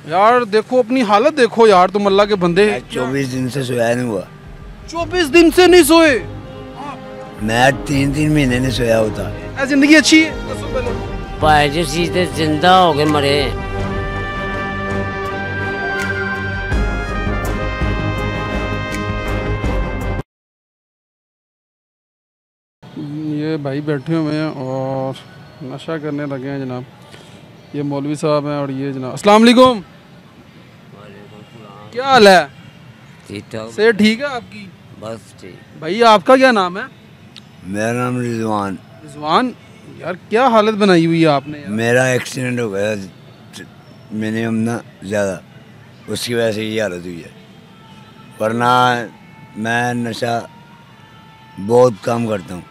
यार देखो अपनी हालत देखो यार, तुम अल्लाह के बंदे। 24 दिन से सोया नहीं हुआ। 24 दिन से नहीं सोए? मैं 3 महीने नहीं सोया होता। जिंदगी अच्छी है? भाई जी सीधे जिंदा हो गए मरे। ये भाई बैठे हुए हैं और नशा करने लगे हैं जनाब। ये मौलवी साहब हैं और ये जनाब। अस्सलाम वालेकुम। क्या हाल है? ठीक ठाक। सेहत ठीक है आपकी? बस ठीक। भाई आपका क्या नाम है? मेरा नाम रिजवान। रिजवान, यार क्या हालत बनाई हुई है आपने यार? मेरा एक्सीडेंट हो गया मिनिमम ना ज़्यादा, उसकी वजह से ये हालत हुई है, वरना मैं नशा बहुत कम करता हूँ।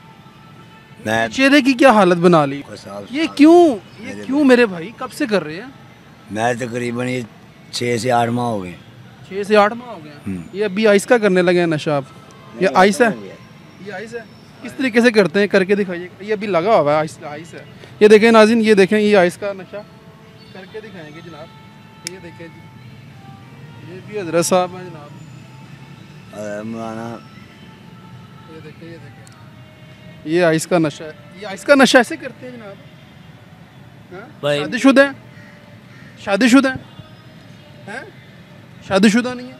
मैं चेहरे की क्या हालत बना ली? ये क्यों मेरे भाई कब से कर रहे हैं? मैं तकरीबन ये 6 से 8 माह हो गए। 6 से 8 माह हो गए। ये अभी आइस का करने लगे हैं नशा आप? ये आइस है? ये आइस है? किस तरीके से करते हैं करके दिखाइए। ये अभी लगा हुआ है, आइस है। ये देखें नाज़रीन, ये देखें, ये आइस का नशा करके दिखाएंगे जनाब। ये देखें जी, ये भी हजरत साहब हैं जनाब। मौलाना ये देखें, ये देखें, ये आइस का नशा है। ये आइस का नशा ऐसे करते हैं जनाब? हाँ? शादीशुदा हैं? शादीशुदा हैं? शादीशुदा नहीं है?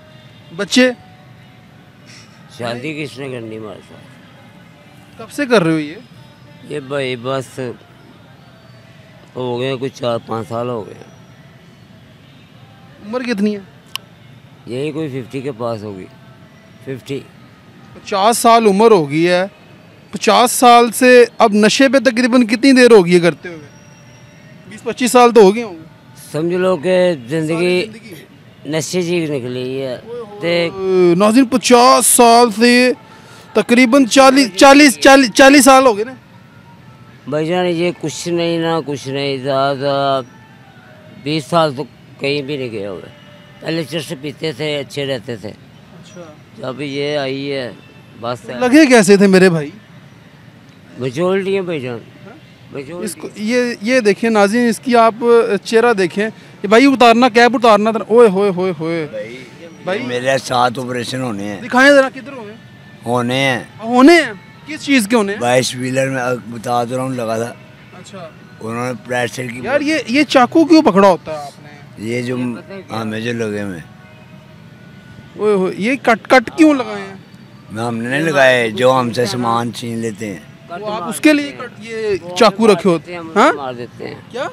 बच्चे? शादी किसने करनी हमारे साथ? कब से कर रहे हो ये भाई बस हो गए कुछ 4-5 साल हो गए। उम्र कितनी है? यही कोई 50 के पास होगी। 50। 50 साल उम्र हो गई है। 50 साल से अब नशे पे तकरीबन कितनी देर होगी है करते हुए? 20-25 साल तो हो गए होंगे। समझ लो कि जिंदगी नशे जी निकली है। नाज़रीन 50 साल से तकरीबन 40 साल हो गए ना भाईजान। ये कुछ नहीं ना कुछ नहीं, ज़्यादा 20 साल तो कहीं भी नहीं गए हुए। पहले चरस पीते थे, अच्छे रहते थे। अच्छा, जब ये आई है बस। लगे कैसे थे मेरे भाई? मेजोरिटी है भाईजान। इसको ये देखिए नाज़रीन, इसकी आप चेहरा देखें। ये भाई उतारना, कैप उतारना। ओए होए होए होए भाई मेरे 7 ऑपरेशन होने हैं। दिखाएं जरा, किधर होने हैं? किस चीज़ के होने हैं? 22 व्हीलर में बता तो रहा हूँ लगा था। अच्छा, उन्होंने प्रेशर की। यार ये चाकू क्यों पकड़ा होता है आपने? ये जो हमें जो लगे हुए, ओए होए, ये कट क्यों लगाए हैं? हमने नहीं लगाए, जो हमसे सामान छीन लेते हैं वो आप उसके लिए ये चाकू रखे होते हैं? हाँ, मार देते हैं। क्या?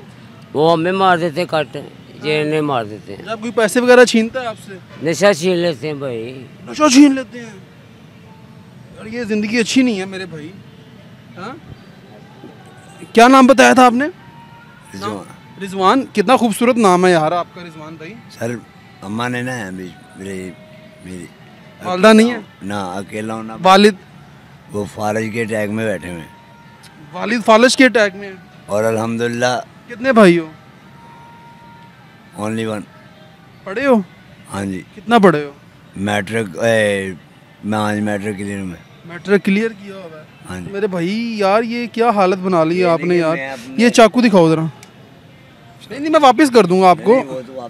वो हमें मार देते हैं, कट ये इन्हें मार देते हैं। जब कोई पैसे वगैरह छीनता है आपसे? नशा छीन लेते हैं भाई। नशा छीन लेते हैं? यार ये जिंदगी अच्छी नहीं है मेरे भाई। हाँ, क्या नाम बताया था आपने? रिजवान। कितना खूबसूरत नाम है यार आपका, रिजवान भाई। सर अम्मा ने ना मेरी वालदा नहीं है ना, अकेला हूँ ना। वालिद? वो फारज के टैग में बैठे हुए। वालिद फालज के टैग में? और अल्हम्दुलिल्लाह। कितने भाई हो? ओनली 1। पढ़े हो? हाँ जी। कितना पढ़े हो? मैट्रिक मैं आज मैट्रिक क्लियर में। मैट्रिक क्लियर किया हुआ है? हाँ जी। मेरे भाई यार ये क्या हालत बना ली है आपने यार। ये चाकू दिखाओ जरा। नहीं मैं वापस कर दूंगा आपको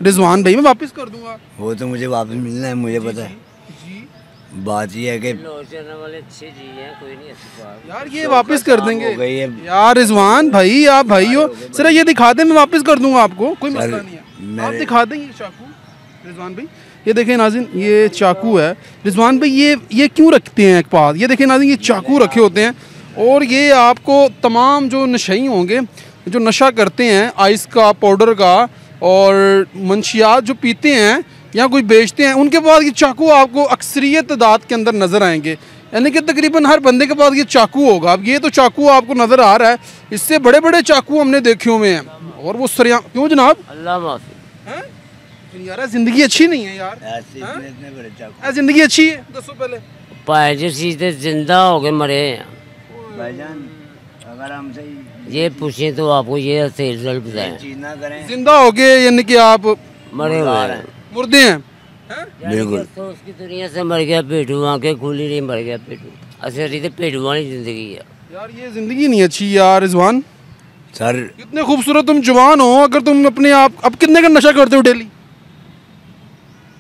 रिजवान भाई, मैं वापस कर दूंगा। वो तो मुझे वापस मिलना है, मुझे पता है। बात ये है कि वाले अच्छे जी हैं, कोई नहीं अच्छी यार ये वापस कर देंगे है। यार रिजवान भाई, आप भाई हो, सर ये दिखा दे, मैं वापस कर दूंगा आपको, कोई मसला नहीं है। आप दिखा देंगे चाकू रिजवान भाई। ये देखें नाज़रीन, ये चाकू है रिजवान भाई। ये क्यों रखते हैं एक पास? ये देखें नाज़रीन, ये चाकू रखे होते हैं। और ये आपको तमाम जो नशई होंगे, जो नशा करते हैं आइस का, पाउडर का और मंशियात जो पीते हैं या कोई बेचते हैं, उनके पास ये चाकू आपको अक्सरियत तादाद के अंदर नज़र आएंगे। यानी कि तकरीबन हर बंदे के पास ये चाकू होगा। अब ये तो चाकू आपको नज़र आ रहा है, इससे बड़े बड़े चाकू हमने देखे हुए हैं। और वो सरिया क्यों जनाब? अल्लाह माफ़ी। यार ज़िंदगी अच्छी नहीं है यार। ज़िंदगी अच्छी है? दसो पहले। भाई जी सीधे जिंदा हो गए मरे हैं भाईजान। अगर हमसे ये पूछें तो आपको ये सही रिजल्ट बताएं। जिंदा हो गए यानी कि आप मरे हुए हैं, मुर्दे हैं? बिल्कुल। तो उसकी दुनिया से मर गया पेटू, आंखें खुली नहीं मर गया पेटू। असली तो पेटू वाली जिंदगी है यार। ये जिंदगी नहीं अच्छी यार रिजवान। सर कितने खूबसूरत तुम जवान हो, अगर तुम अपने आप अब कितने का नशा करते हो डेली?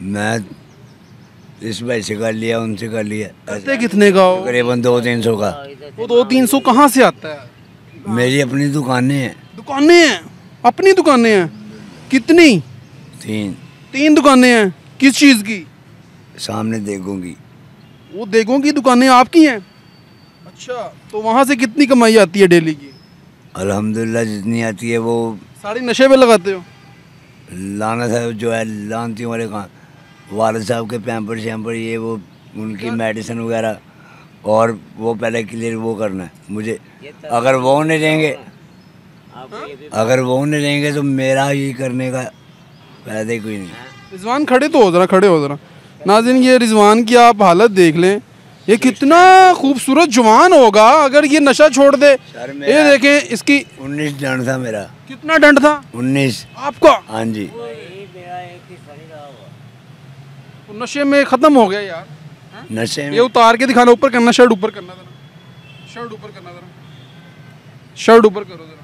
मैं इस भाई से कर लिया, उनसे कर लिया। करते कितने का हो? तकरीबन 200-300 का। वो 200-300 कहाँ से आता है? मेरी अपनी दुकानें हैं। दुकानें हैं? अपनी दुकानें हैं? कितनी? 3 दुकानें हैं। किस चीज़ की? सामने देखूंगी। वो देगों की दुकानें आपकी हैं? अच्छा, तो वहाँ से कितनी कमाई आती है डेली की? अल्हम्दुलिल्लाह जितनी आती है वो सारी नशे पे लगाते हो? लाना साहब जो है लानती वाले कहाँ, वालिद साहब के पैम्पर शैम्पर ये वो उनकी मेडिसिन वगैरह, और वो पहले क्लियर वो करना है मुझे। अगर वो नहीं देंगे, अगर वो नहीं देंगे तो मेरा ये करने का फायदा ही कोई नहीं। रिजवान खड़े तो हो जरा, खड़े हो जरा। नाज़रीन ये रिजवान की आप हालत देख लें, ये कितना खूबसूरत जवान होगा अगर ये नशा छोड़ दे। ये देखें इसकी 19 डंड था मेरा। कितना दंड था? 19 आपका? हाँ जी। तो नशे में ख़त्म हो गया यार। नशे में ये उतार के दिखाना, ऊपर करना, शर्ट ऊपर करना जरा, शर्ट ऊपर करना जरा, शर्ट ऊपर करो जरा,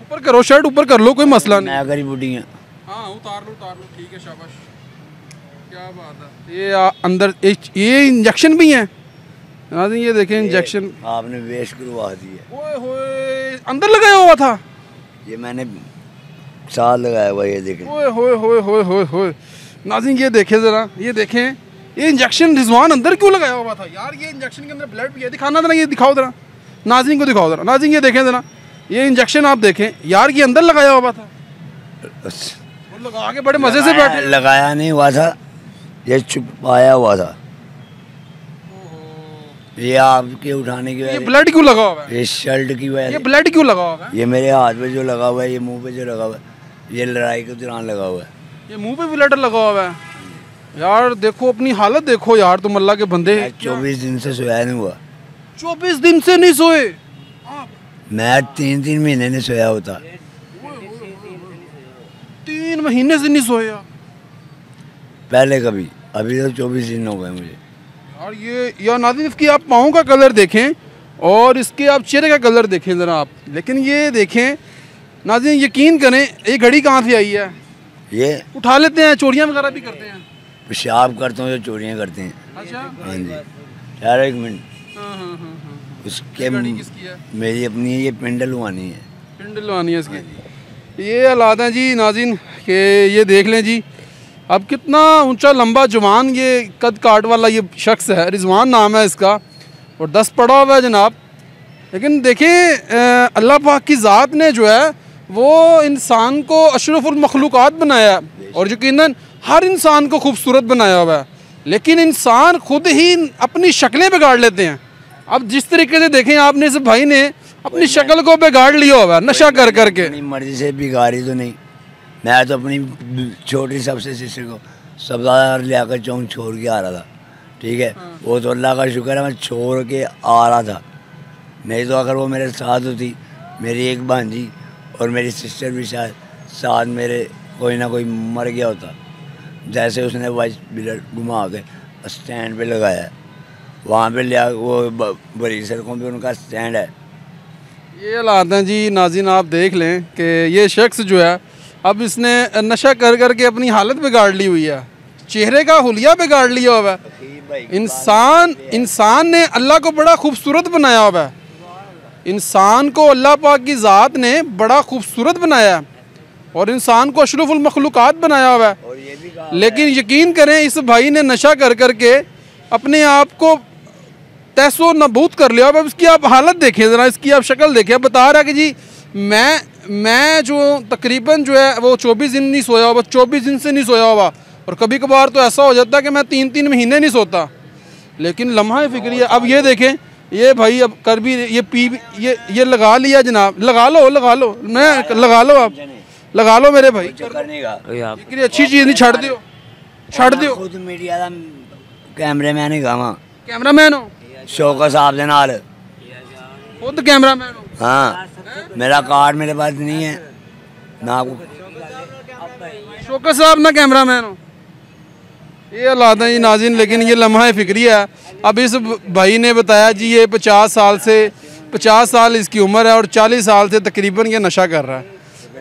ऊपर करो, शर्ट ऊपर कर लो, कोई मसला नहीं। मैं करी बुढ़ियाँ। हाँ उतार लो, ठीक है, शाबाश, क्या बात है। ये अंदर ये इंजेक्शन भी हैं। नाज़रीन ये देखें इंजेक्शन आपने वेस्ट करवा दिया। ओए होए, अंदर लगाया हुआ था। ये मैंने साल लगाया हुआ, ये देखें। ओए होए होए होए होए होए। नाज़रीन ये देखें ज़रा, ये देखें ये इंजेक्शन रिजवान अंदर क्यों लगाया हुआ था यार? ये इंजेक्शन के अंदर ब्लड भी है, दिखाना जरा, ये दिखाओ जरा, नाज़रीन को दिखाओ जरा। नाज़रीन ये देखें ज़रा, ये इंजेक्शन आप देखें यार, ये अंदर लगाया हुआ था। वो लगा के बड़े मज़े से बैठे। लगाया नहीं हुआ था, ये छुपाया हुआ था। ये आपके उठाने की ये वजह, ब्लड क्यों लगा हुआ है? ये शर्ट की वजह, ये ब्लड क्यों लगा हुआ है? ये मेरे हाथ पे जो लगा हुआ है, ये मुंह पे जो लगा हुआ है, ये लड़ाई के दौरान लगा हुआ है। ये मुंह पे ब्लड लगा हुआ है यार। देखो अपनी हालत देखो यार, तुम अल्लाह के बंदे। 24 दिन से सोया नहीं हुआ। 24 दिन से नहीं सोए? मैं 3 महीने नहीं सोया होता। 3 महीने से नहीं सोए यार? पहले कभी, अभी तो 24 दिन हो गए मुझे। और ये यार नाज़रीन इसकी आप पाँव का कलर देखें और इसके आप चेहरे का कलर देखें ज़रा आप। लेकिन ये देखें नाज़रीन, यकीन करें, ये घड़ी कहाँ से आई है? ये उठा लेते हैं, चोरियाँ वगैरह भी करते हैं। पेशाब करता हूँ जो चोरियाँ करते हैं। अच्छा, हाँ जी। यार एक मिनट, हाँ। उसके घड़ी किसकी है? मेरी अपनी है, ये पिंडल लुआनी है। पिंडल लुआनी है इसकी। ये हालात हैं जी नाज़रीन कि ये देख लें जी, अब कितना ऊंचा लंबा जवान ये कद काट वाला ये शख्स है, रिजवान नाम है इसका, और 10 पड़ा हुआ है जनाब। लेकिन देखिए अल्लाह पाक की ज़ात ने जो है वो इंसान को अशरफुल मखलूक़ात बनाया है, और यकीनन हर इंसान को खूबसूरत बनाया हुआ है, लेकिन इंसान खुद ही अपनी शक्लें बिगाड़ लेते हैं। अब जिस तरीके से देखें आपने, इस भाई ने अपनी शक्ल को बिगाड़ लिया हुआ है नशा कर करके। अपनी मर्जी से बिगाड़ी तो नहीं, मैं तो अपनी छोटी सबसे सिस्टर को सब्ज़ार ले आकर चौंक छोड़ के आ रहा था। ठीक है, वो तो अल्लाह का शुक्र है मैं छोड़ के आ रहा था, नहीं तो अगर वो मेरे साथ होती, मेरी एक भांजी और मेरी सिस्टर भी शायद साथ मेरे कोई ना कोई मर गया होता। जैसे उसने वाइस बिलर घुमा के स्टैंड पे लगाया है, वहाँ पे लिया, वो बड़ी सड़कों पे उनका स्टैंड है। ये हालात हैं जी नाज़रीन, आप देख लें कि ये शख्स जो है अब इसने नशा कर करके अपनी हालत बिगाड़ ली हुई है, चेहरे का हुलिया बिगाड़ लिया हुआ है। इंसान ने अल्लाह को बड़ा खूबसूरत बनाया हुआ है, इंसान को अल्लाह पाक की ज़ात ने बड़ा खूबसूरत बनाया है और इंसान को अशरफुल मखलूक़ात बनाया हुआ है। लेकिन यकीन करें इस भाई ने नशा कर करके अपने आप को तहसो नबूद कर लिया। अब इसकी आप हालत देखें ज़रा, इसकी आप शक्ल देखें। बता रहा है कि जी मैं जो तकरीबन जो है वो 24 दिन नहीं सोया हुआ, 24 दिन से नहीं सोया हुआ, और कभी कभार तो ऐसा हो जाता है कि मैं 3-3 महीने नहीं सोता। लेकिन लम्हा फिक्री है। अब ये देखें, ये भाई अब कर भी ये पी ये लगा लिया जनाब। लगा लो मैं लगा लो, आप लगा लो मेरे भाई। फिक्री अच्छी चीज़ नहीं, छड़ दियो। खुद मीडिया का कैमरामैन ही गावा, कैमरामैन हो? शौकत साहब के नाल खुद कैमरामैन हो? हाँ, मेरा कार्ड मेरे पास नहीं है ना। आपको शौकत साहब ना कैमरामैन हो? ये हालात है जी नाज़रीन। लेकिन ये लम्हा फिक्री है। अब इस भाई ने बताया जी ये 50 साल इसकी उम्र है और 40 साल से तकरीबन ये नशा कर रहा है।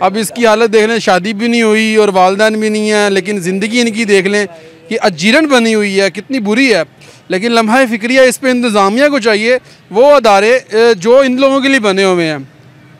अब इसकी हालत देख लें, शादी भी नहीं हुई और वालदैन भी नहीं है, लेकिन ज़िंदगी इनकी देख लें कि अजीरन बनी हुई है, कितनी बुरी है। लेकिन लम्हा फ़िक्रिया इस पे इंतज़ामिया को चाहिए, वो अदारे जो इन लोगों के लिए बने हुए हैं,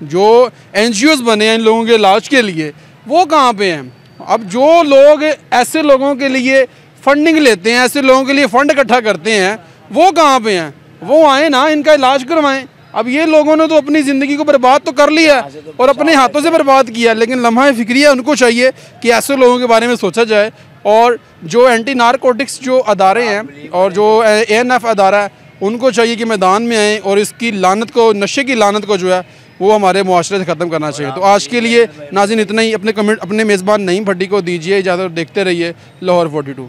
जो NGOs बने हैं इन लोगों के इलाज के लिए, वो कहाँ पे हैं? अब जो लोग ऐसे लोगों के लिए फंडिंग लेते हैं, ऐसे लोगों के लिए फ़ंड इकट्ठा करते हैं, वो कहाँ पे हैं? वो आए ना, इनका इलाज करवाएं। अब ये लोगों ने तो अपनी ज़िंदगी को बर्बाद तो कर लिया और अपने हाथों से बर्बाद किया, लेकिन लम्हा फ़िक्रिया उनको चाहिए कि ऐसे लोगों के बारे में सोचा जाए। और जो एंटी नारकोटिक्स जो अदारे हैं और जो ANF अदारा है, उनको चाहिए कि मैदान में आएँ और इसकी लानत को, नशे की लानत को जो है वो हमारे मुआशरे से ख़त्म करना चाहिए। तो आज के लिए नाज़रीन इतना ही। अपने मेज़बान नईम भट्टी को दीजिए इजाज़त, देखते रहिए लाहौर 42।